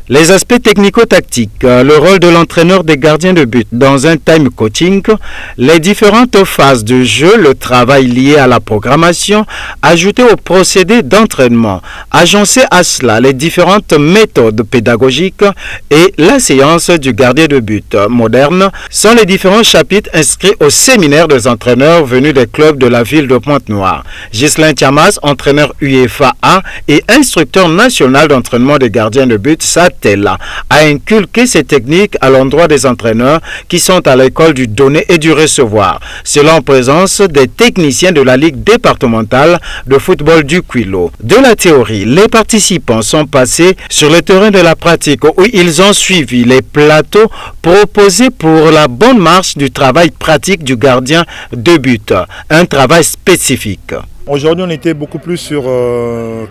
Les aspects technico-tactiques, le rôle de l'entraîneur des gardiens de but dans un time coaching, les différentes phases de jeu, le travail lié à la programmation, ajouté au procédé d'entraînement, agencé à cela les différentes méthodes pédagogiques et la séance du gardien de but moderne sont les différents chapitres inscrits au séminaire des entraîneurs venus des clubs de la ville de Pointe-Noire. Ghislain Tiamas, entraîneur UEFA A et instructeur national d'entraînement des gardiens de but, a inculqué ces techniques à l'endroit des entraîneurs qui sont à l'école du donner et du recevoir, selon en présence des techniciens de la Ligue départementale de football du Quilo. De la théorie, les participants sont passés sur le terrain de la pratique où ils ont suivi les plateaux proposés pour la bonne marche du travail pratique du gardien de but, un travail spécifique. Aujourd'hui, on était beaucoup plus sur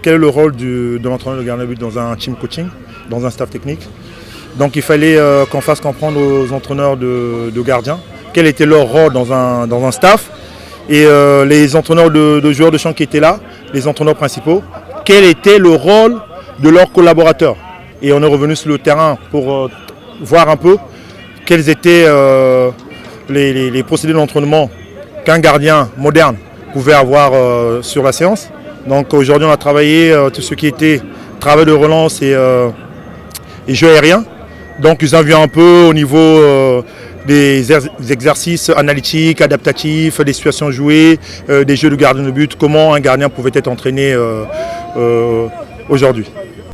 quel est le rôle de l'entraîneur de gardien de but dans un team coaching, dans un staff technique. Donc il fallait qu'on fasse comprendre aux entraîneurs de gardiens quel était leur rôle dans un staff. Et les entraîneurs de joueurs de champ qui étaient là, les entraîneurs principaux, quel était le rôle de leurs collaborateurs. Et on est revenu sur le terrain pour voir un peu quels étaient les procédés d'entraînement qu'un gardien moderne pouvait avoir sur la séance. Donc aujourd'hui on a travaillé tout ce qui était travail de relance et jeu aérien. Donc nous avions un peu au niveau des exercices analytiques, adaptatifs, des situations jouées, des jeux de gardien de but, comment un gardien pouvait être entraîné aujourd'hui.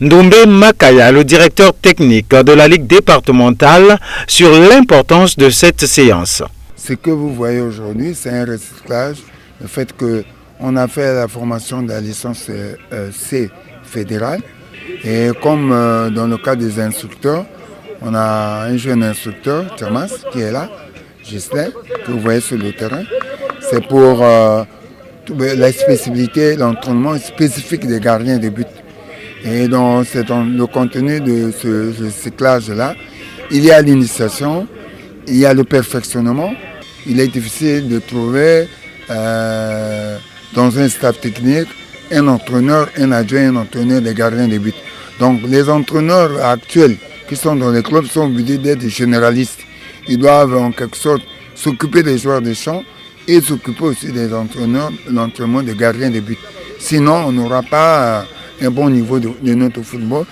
Ndoumbe Makaya, le directeur technique de la Ligue départementale, sur l'importance de cette séance. Ce que vous voyez aujourd'hui, c'est un recyclage. Le fait qu'on a fait la formation de la licence C fédérale et comme dans le cas des instructeurs, on a un jeune instructeur, Thomas, qui est là, Ghislain, que vous voyez sur le terrain. C'est pour la spécificité, l'entraînement spécifique des gardiens de but. Et dans le contenu de ce recyclage-là, il y a l'initiation, il y a le perfectionnement. Il est difficile de trouver dans un staff technique, un entraîneur, un adjoint, un entraîneur des gardiens de but. Donc les entraîneurs actuels qui sont dans les clubs sont obligés d'être des généralistes. Ils doivent en quelque sorte s'occuper des joueurs de champ et s'occuper aussi des entraîneurs, l'entraînement des gardiens de but. Sinon, on n'aura pas un bon niveau de notre football.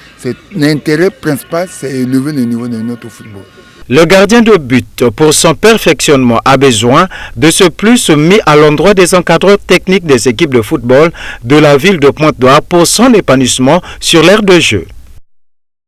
L'intérêt principal, c'est élever le niveau de notre football. Le gardien de but, pour son perfectionnement, a besoin de ce plus mis à l'endroit des encadreurs techniques des équipes de football de la ville de Pointe-Noire pour son épanouissement sur l'aire de jeu.